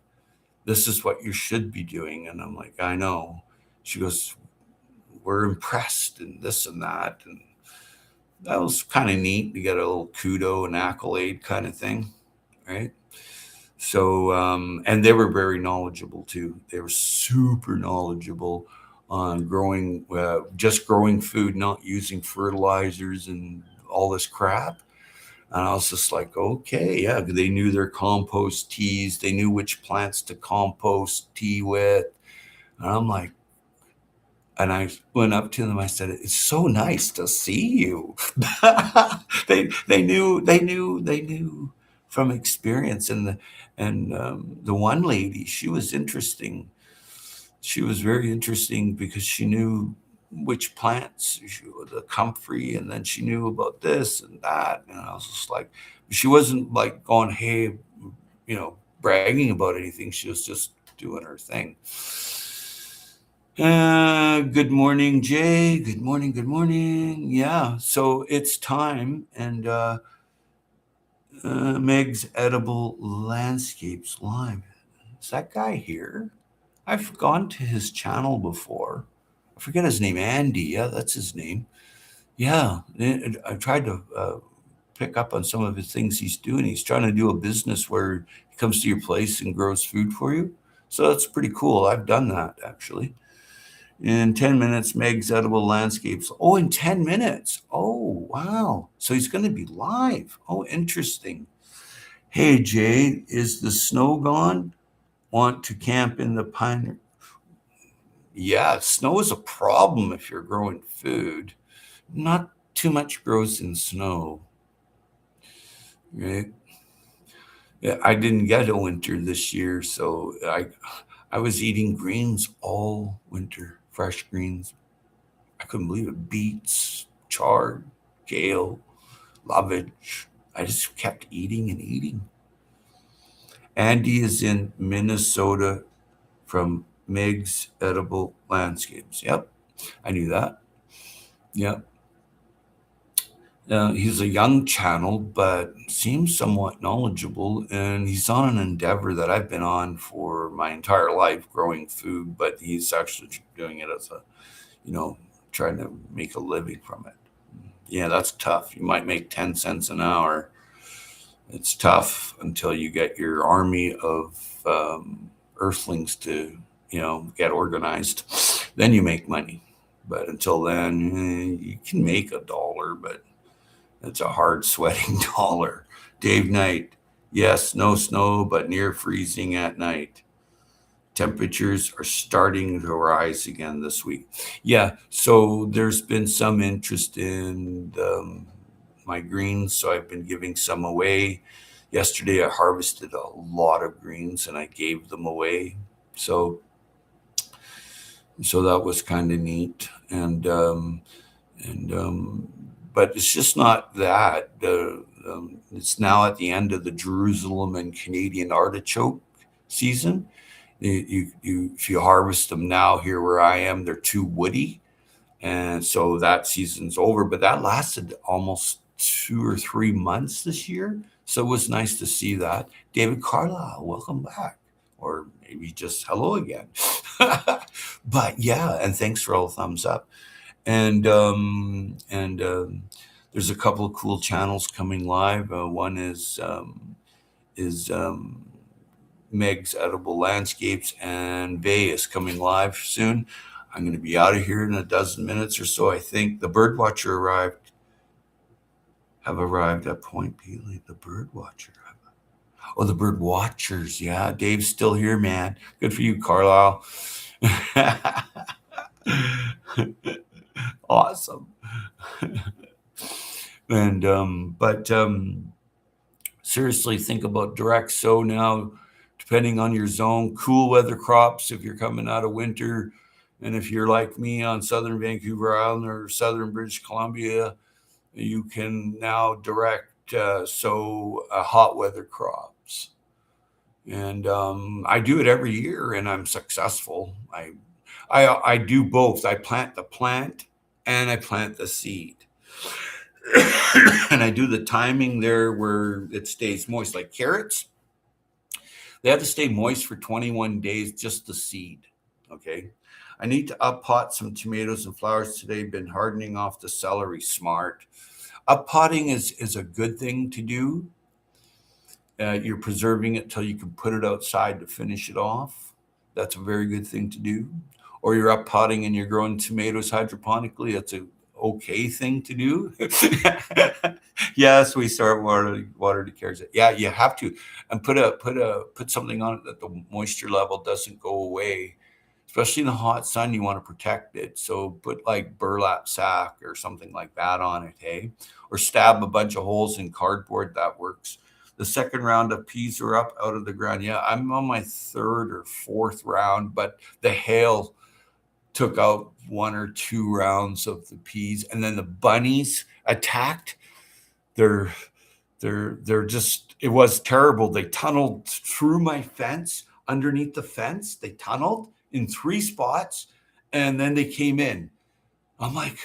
this is what you should be doing. And I'm like, I know. She goes, we're impressed and this and that. And that was kind of neat to get a little kudo and accolade kind of thing, right? So, and they were very knowledgeable too. They were super knowledgeable on just growing food, not using fertilizers and all this crap. And I was just like, okay, yeah, they knew their compost teas. They knew which plants to compost tea with. And I'm like, and I went up to them. I said, "It's so nice to see you." They knew from experience. And the one lady, she was interesting. She was very interesting because she knew which plants, the comfrey, and then she knew about this and that. And I was just like, she wasn't like going, hey, bragging about anything. She was just doing her thing. Good morning, Jay. Good morning. Good morning. Yeah, so it's time. And Meg's Edible Landscapes Live. Is that guy here? I've gone to his channel before. I forget his name. Andy. Yeah, that's his name. Yeah, I tried to pick up on some of the things he's doing. He's trying to do a business where he comes to your place and grows food for you. So that's pretty cool. I've done that actually. In 10 minutes, Meg's Edible Landscapes. Oh, in 10 minutes. Oh, wow. So he's going to be live. Oh, interesting. Hey, Jay, is the snow gone? Want to camp in the pine? Yeah, snow is a problem if you're growing food. Not too much grows in snow. Right? Yeah, I didn't get a winter this year, so I was eating greens all winter, fresh greens. I couldn't believe it. Beets, chard, kale, lovage. I just kept eating and eating. Andy is in Minnesota from Meg's Edible Landscapes. Yep, I knew that. Yep. He's a young channel, but seems somewhat knowledgeable, and he's on an endeavor that I've been on for my entire life, growing food. But he's actually doing it as a, you know, trying to make a living from it. Yeah, that's tough. You might make 10 cents an hour. It's tough until you get your army of earthlings to, get organized. Then you make money. But until then, you can make $1, but it's a hard sweating dollar. Dave Knight, yes, no snow, but near freezing at night. Temperatures are starting to rise again this week. Yeah, so there's been some interest in my greens, so I've been giving some away. Yesterday, I harvested a lot of greens and I gave them away. So, so that was kind of neat. And but it's just not that. It's now at the end of the Jerusalem and Canadian artichoke season. If you harvest them now here where I am, they're too woody, and so that season's over. But that lasted almost 2 or 3 months this year, so it was nice to see that. David Carlisle, welcome back, or maybe just hello again. But yeah, and thanks for all the thumbs up. And there's a couple of cool channels coming live. One is Meg's Edible Landscapes, and Vay is coming live soon. I'm going to be out of here in a dozen minutes or so. I think the birdwatcher have arrived at Point Pelee. The birdwatcher. Oh, the bird watchers. Yeah, Dave's still here, man. Good for you, Carlisle. Awesome. But seriously, think about direct sow now, depending on your zone. Cool weather crops if you're coming out of winter, and if you're like me on southern Vancouver Island or southern British Columbia, you can now direct sow hot weather crops. And I do it every year, and I'm successful. I do both. I plant the plant and I plant the seed. And I do the timing there where it stays moist. Like carrots, they have to stay moist for 21 days, just the seed. Okay. I need to up pot some tomatoes and flowers today. Been hardening off the celery. Smart. Up potting is a good thing to do. You're preserving it till you can put it outside to finish it off. That's a very good thing to do. Or you're up potting and you're growing tomatoes hydroponically. That's a okay thing to do. Yes, we start water decayers. Yeah, you have to, and put something on it that the moisture level doesn't go away. Especially in the hot sun, you want to protect it. So put like burlap sack or something like that on it, hey? Or stab a bunch of holes in cardboard. That works. The second round of peas are up out of the ground. Yeah, I'm on my third or fourth round, but the hail took out 1 or 2 rounds of the peas, and then the bunnies attacked. They're they're just, it was terrible. They tunneled through my fence, underneath the fence. They tunneled in 3 spots, and then they came in. I'm like,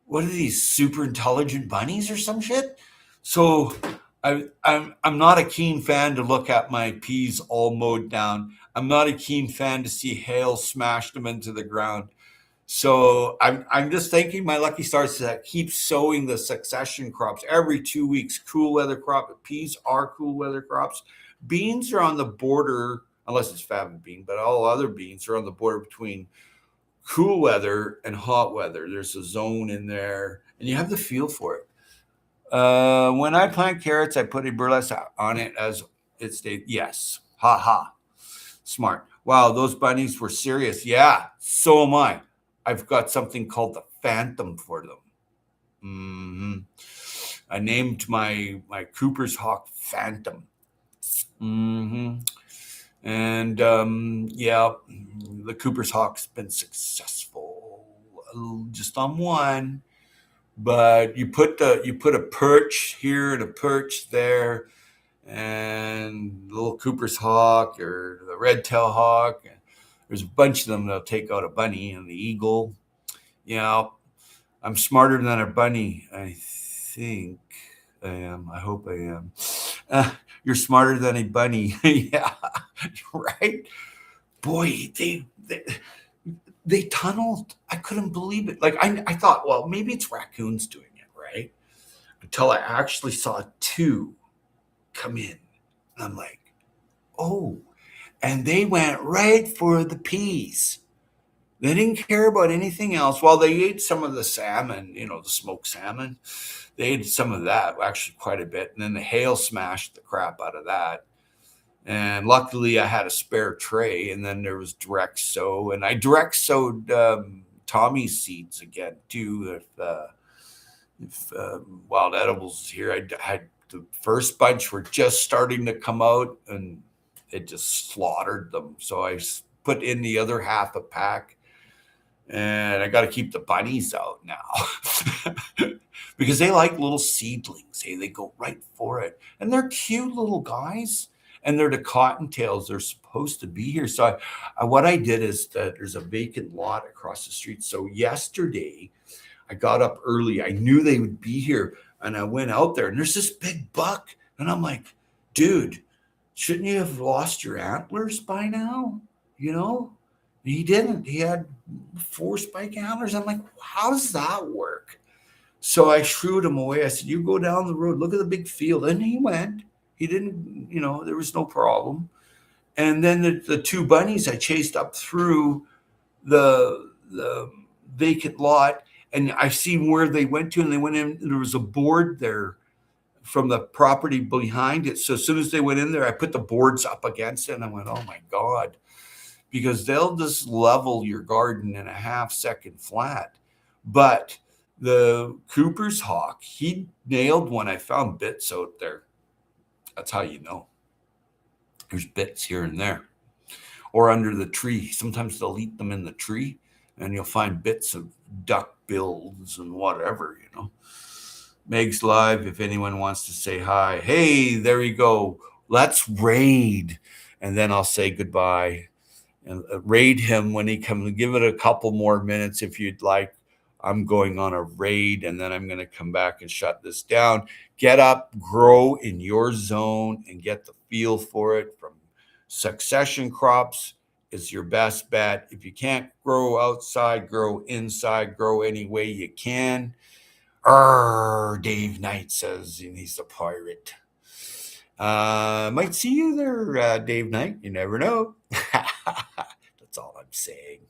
what are these super intelligent bunnies or some shit? So I'm not a keen fan to look at my peas all mowed down. I'm not a keen fan to see hail smash them into the ground. So I'm just thanking my lucky stars that keep sowing the succession crops every 2 weeks. Cool weather crop. Peas are cool weather crops. Beans are on the border, unless it's fava bean, but all other beans are on the border between cool weather and hot weather. There's a zone in there, and you have the feel for it. When I plant carrots, I put a burlesque on it as it stayed. Yes. Ha ha. Smart. Wow, those bunnies were serious. Yeah, so am I. I've got something called the Phantom for them. hmm I named my Cooper's Hawk Phantom. hmm And yeah, the Cooper's Hawk's been successful just on one. But you put a perch here and a perch there, and the little Cooper's hawk or the red tail hawk. There's a bunch of them that'll take out a bunny and the eagle. You know, I'm smarter than a bunny. I think I am. I hope I am. You're smarter than a bunny. Yeah, right. Boy, they tunneled. I couldn't believe it. Like I thought, well, maybe it's raccoons doing it, right? Until I actually saw two come in. And I'm like, oh, and they went right for the peas. They didn't care about anything else. Well, they ate some of the salmon, the smoked salmon. They ate some of that, actually quite a bit. And then the hail smashed the crap out of that. And luckily, I had a spare tray. And then there was direct sow. And I direct sowed Tommy's seeds again, too. If Wild Edibles is here, I had the first bunch were just starting to come out and it just slaughtered them. So I put in the other half a pack, and I got to keep the bunnies out now because they like little seedlings. Hey, they go right for it, and they're cute little guys, and they're the cottontails. They're supposed to be here. So what I did is that there's a vacant lot across the street. So yesterday I got up early. I knew they would be here. And I went out there and there's this big buck. And I'm like, dude, shouldn't you have lost your antlers by now? You know? He didn't. He had 4 spike antlers. I'm like, how does that work? So I shooed him away. I said, you go down the road, look at the big field. And he went. He didn't, there was no problem. And then the two bunnies I chased up through the vacant lot, and I seen where they went to, and they went in. There was a board there from the property behind it. So as soon as they went in there, I put the boards up against it, and I went, "Oh my god!" Because they'll just level your garden in a half-second flat. But the Cooper's hawk, he nailed one. I found bits out there. That's how you know. There's bits here and there, or under the tree. Sometimes they'll eat them in the tree, and you'll find bits of duck bills and whatever. Meg's live if anyone wants to say hi. Hey, there you go. Let's raid. And then I'll say goodbye and raid him when he comes. Give it a couple more minutes if you'd like. I'm going on a raid, and then I'm going to come back and shut this down. Get up, grow in your zone, and get the feel for it. From succession crops is your best bet. If you can't grow outside, grow inside, grow any way you can. Dave Knight says, and he's a pirate. Might see you there, Dave Knight. You never know. That's all I'm saying.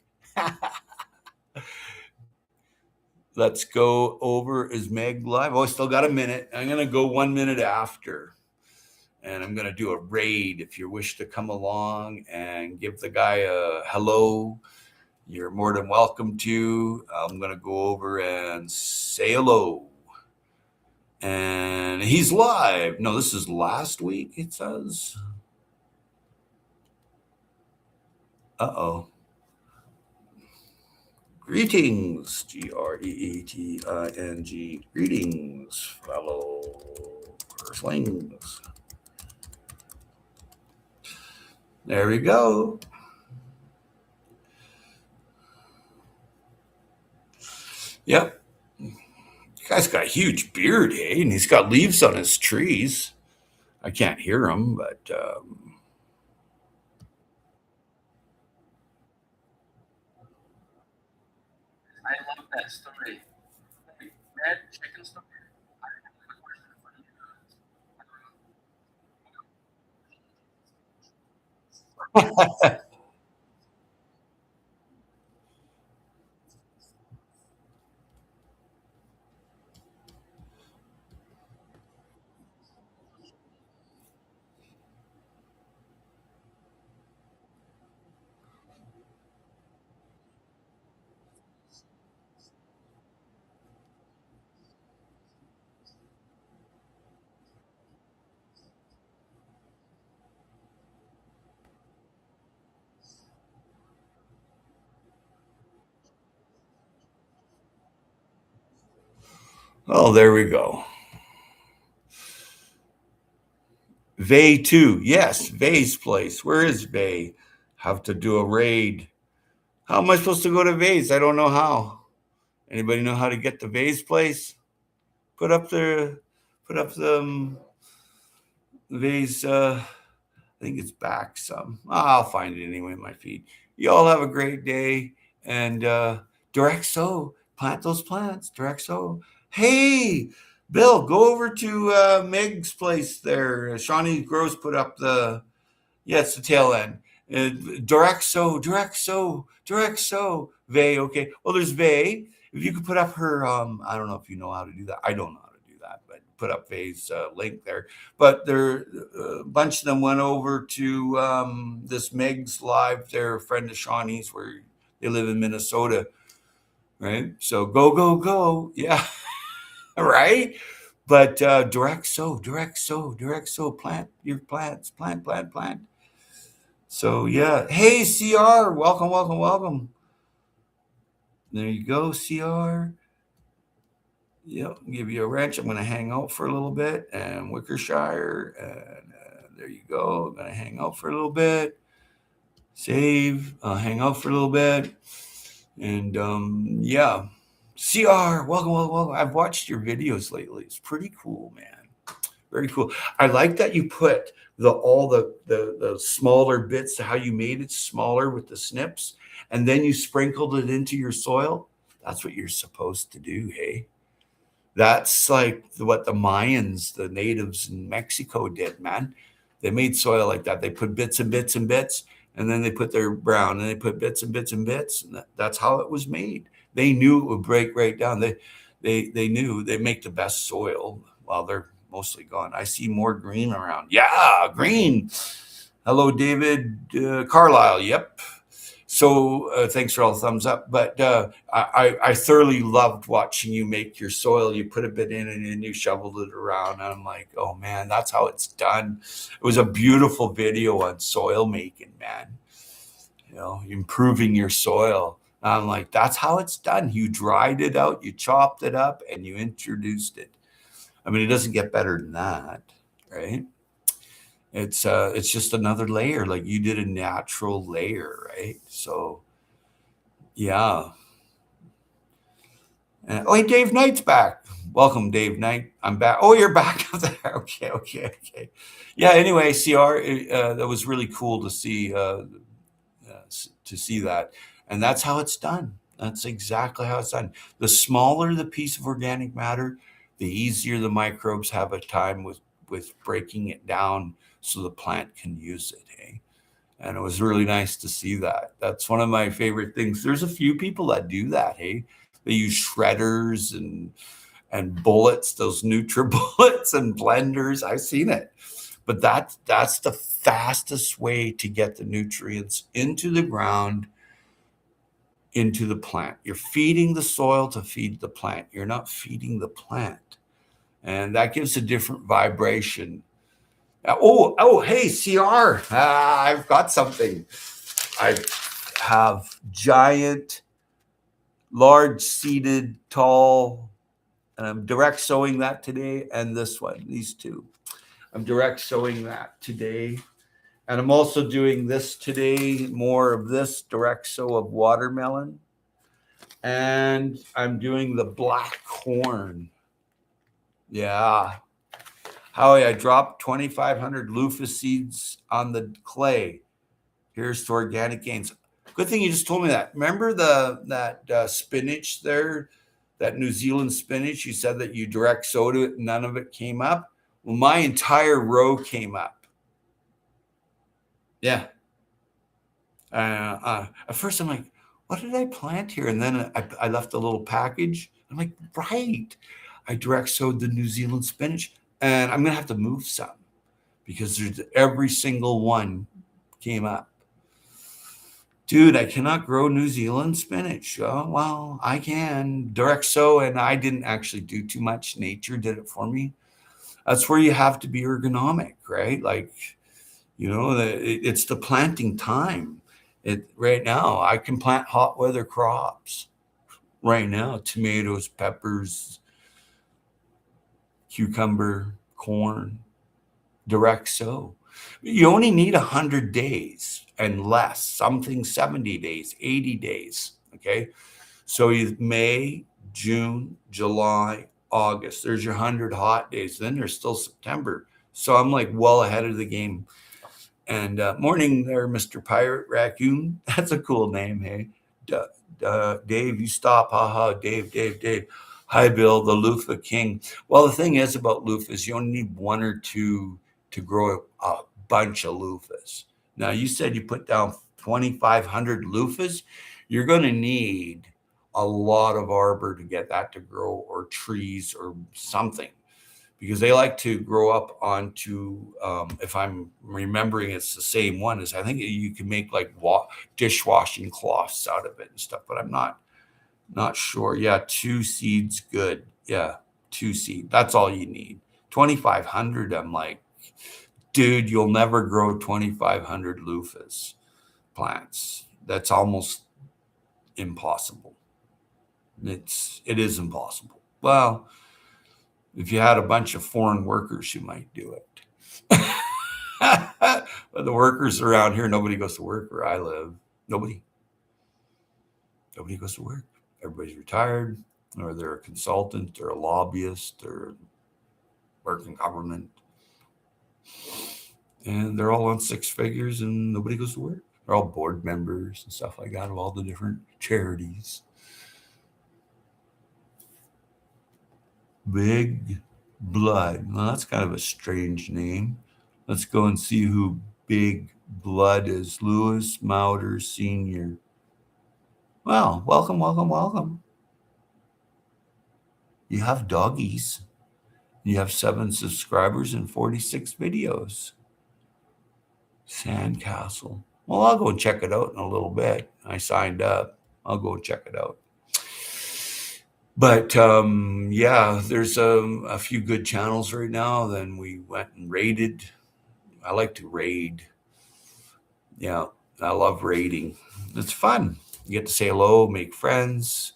Let's go over. Is Meg live? Oh, I still got a minute. I'm going to go 1 minute after. And I'm going to do a raid. If you wish to come along and give the guy a hello, you're more than welcome to. I'm going to go over and say hello. And he's live. No, this is last week, it says. Uh-oh. Greetings, Greeting. Greetings, fellow Earthlings. There we go. Yep. The guy's got a huge beard, hey, and he's got leaves on his trees. I can't hear him, but Oh, there we go. Vay 2. Yes, Vay's place. Where is Vay? Have to do a raid. How am I supposed to go to Vay's? I don't know how. Anybody know how to get to Vay's place? Put up the put up the Vay's I think it's back some. I'll find it anyway in my feed. You all have a great day and direct sow. Plant those plants. Direct sow. Hey, Bill, go over to Meg's place there. Shawnee Gross put up the yeah, it's the tail end. Direct sow, direct sow. Vay, okay. Well, there's Vay. If you could put up her, I don't know if you know how to do that. I don't know how to do that, but put up Vay's link there. But there, a bunch of them went over to this Meg's live. They're a friend of Shawnee's where they live in Minnesota, right? So go, go, go. Yeah, right. But direct sow, direct sow, direct sow. Plant your plants, plant, plant, plant. So yeah. Hey CR, welcome, welcome, welcome. There you go, CR. Yep, give you a wrench. I'm gonna hang out for a little bit and Wickershire. And there you go. I'm gonna hang out for a little bit. Save, hang out for a little bit. And yeah. CR, welcome, welcome, welcome. I've watched your videos lately. It's pretty cool, man. Very cool. I like that you put all the smaller bits, how you made it smaller with the snips, and then you sprinkled it into your soil. That's what you're supposed to do, hey? That's like what the Mayans, the natives in Mexico did, man. They made soil like that. They put bits and bits and bits, and then they put their brown, and they put bits and bits and bits, and that's how it was made. They knew it would break right down. They knew they make the best soil while they're mostly gone. I see more green around. Yeah, green. Hello, David Carlisle. Yep. So thanks for all the thumbs up. But I thoroughly loved watching you make your soil. You put a bit in and then you shoveled it around. And I'm like, oh man, that's how it's done. It was a beautiful video on soil making, man. You know, improving your soil. I'm like, that's how it's done. You dried it out, you chopped it up, and you introduced it. I mean, it doesn't get better than that, right? It's just another layer. Like you did a natural layer, right? So yeah. And, oh, hey, Dave Knight's back. Welcome, Dave Knight. I'm back. Oh, you're back there. Okay, okay, okay. Yeah. Anyway, CR, that was really cool to see that, and that's how it's done. That's exactly how it's done. The smaller the piece of organic matter, the easier the microbes have a time with breaking it down so the plant can use it. Hey, and it was really nice to see that. That's one of my favorite things. There's a few people that do that. Hey, they use shredders and bullets, those NutriBullets and blenders. I've seen it, but that's the fastest way to get the nutrients into the ground, into the plant. You're feeding the soil to feed the plant. You're not feeding the plant, and that gives a different vibration. Oh, hey, CR. I've got something. I have giant, large seeded, tall, and I'm direct sowing that today. And this one, these two, I'm direct sowing that today. And I'm also doing this today, more of this direct sow of watermelon. And I'm doing the black corn. Yeah. Howie, I dropped 2,500 loofah seeds on the clay. Here's to organic gains. Good thing you just told me that. Remember that spinach there, that New Zealand spinach? You said that you direct sowed it, none of it came up. Well, my entire row came up. Yeah. At first, I'm like, what did I plant here? And then I left a little package. I'm like, right. I direct sowed the New Zealand spinach, and I'm gonna have to move some because every single one came up. Dude, I cannot grow New Zealand spinach. Oh, well, I can direct sow, and I didn't actually do too much. Nature did it for me. That's where you have to be ergonomic, right? Like, it's the planting time. Right now, I can plant hot weather crops. Right now, tomatoes, peppers, cucumber, corn, direct sow. You only need 100 days and less, something 70 days, 80 days. Okay. So May, June, July, August, there's your 100 hot days. Then there's still September. So I'm like well ahead of the game. And morning there, Mr. Pirate Raccoon. That's a cool name, hey? Dave, you stop. Haha, Dave. Hi, Bill, the loofah king. Well, the thing is about loofahs, you only need one or two to grow a bunch of loofahs. Now, you said you put down 2,500 loofahs. You're going to need a lot of arbor to get that to grow, or trees or something, because they like to grow up onto, if I'm remembering it's the same one, as I think you can make like dishwashing cloths out of it and stuff, but I'm not sure. Yeah, 2 seeds, good. Yeah, 2 seed. That's all you need. 2,500. I'm like, dude, you'll never grow 2,500 loofahs plants. That's almost impossible. It is impossible. Well, if you had a bunch of foreign workers, you might do it. But the workers around here, nobody goes to work where I live. Nobody goes to work. Everybody's retired, or they're a consultant, or a lobbyist, or work in government. And they're all on 6 figures, and nobody goes to work. They're all board members and stuff like that of all the different charities. Big Blood. Well, that's kind of a strange name. Let's go and see who Big Blood is. Lewis Mauder Sr. Well, welcome. You have doggies. You have 7 subscribers and 46 videos. Sandcastle. Well, I'll go and check it out in a little bit. I signed up. I'll go and check it out. But yeah, there's a few good channels right now. Then we went and raided. I like to raid. Yeah, I love raiding. It's fun. You get to say hello, make friends,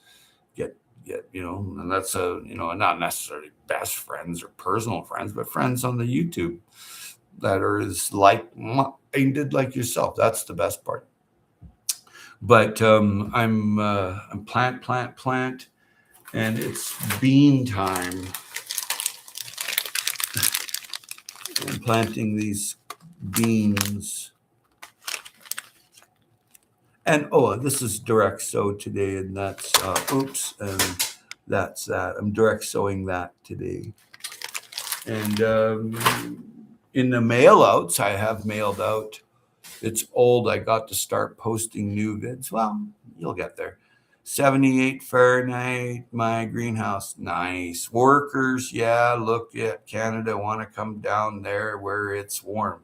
get and that's not necessarily best friends or personal friends, but friends on the YouTube that are as like-minded like yourself. That's the best part. But I'm plant, and it's bean time. I'm planting these beans. And this is direct sow today, and that's and that's that. I'm direct sowing that today. And in the mail outs, I have mailed out. It's old. I got to start posting new vids. Well, you'll get there. 78 Fahrenheit, my greenhouse. Nice. Workers, yeah, look at Canada, want to come down there where it's warm.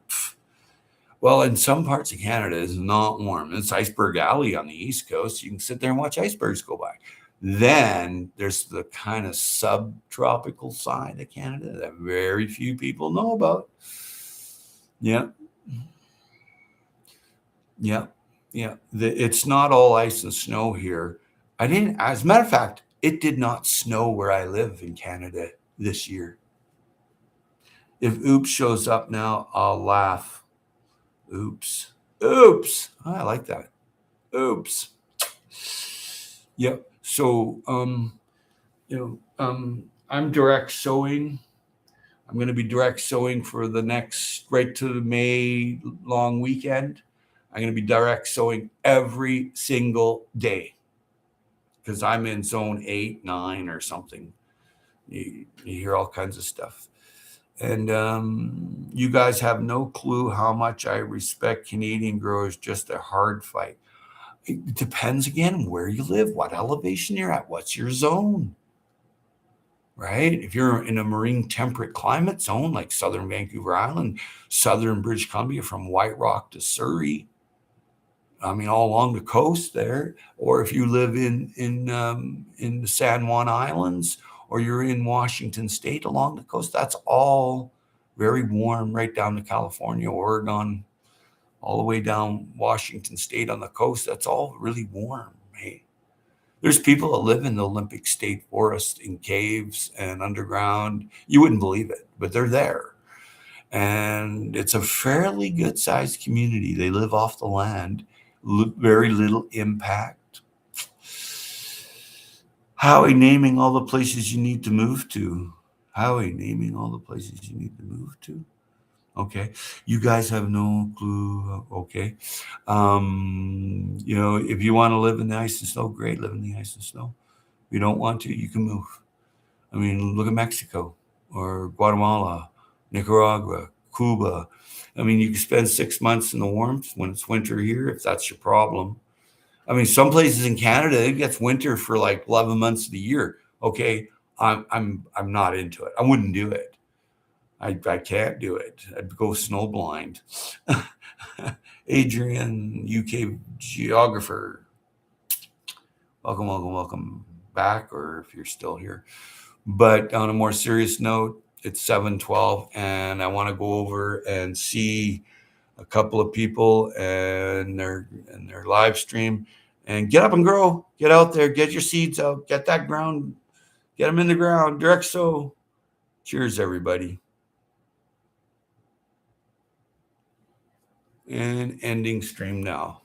Well, in some parts of Canada, it's not warm. It's Iceberg Alley on the East Coast. You can sit there and watch icebergs go by. Then there's the kind of subtropical side of Canada that very few people know about. Yeah. It's not all ice and snow here. As a matter of fact, it did not snow where I live in Canada this year. If Oops shows up now, I'll laugh. Oops. Oh, I like that. Oops. Yep. So, I'm direct sowing. I'm going to be direct sowing for the next right to the May long weekend. I'm going to be direct sowing every single day because I'm in zone 8, 9 or something. You hear all kinds of stuff. And you guys have no clue how much I respect Canadian growers, just a hard fight. It depends again where you live, what elevation you're at, what's your zone, right? If you're in a marine temperate climate zone like southern Vancouver Island, southern British Columbia, from White Rock to Surrey, I mean, all along the coast there, or if you live in the San Juan Islands, or you're in Washington State along the coast, that's all very warm, right down to California, Oregon, all the way down Washington State on the coast. That's all really warm. Hey, there's people that live in the Olympic State Forest in caves and underground. You wouldn't believe it, but they're there. And it's a fairly good sized community. They live off the land, very little impact. Howie naming all the places you need to move to. Howie naming all the places you need to move to. Okay. You guys have no clue. Okay. If you want to live in the ice and snow, great, live in the ice and snow. If you don't want to, you can move. I mean, look at Mexico or Guatemala, Nicaragua, Cuba. I mean, you can spend 6 months in the warmth when it's winter here, if that's your problem. I mean, some places in Canada, it gets winter for like 11 months of the year. Okay. I'm not into it. I wouldn't do it. I can't do it. I'd go snowblind. Adrian, UK geographer. Welcome back, or if you're still here. But on a more serious note, it's 7:12, and I want to go over and see a couple of people and their live stream, and get up and grow. Get out there, get your seeds out, get that ground, get them in the ground. Direct sow. Cheers, everybody. And ending stream now.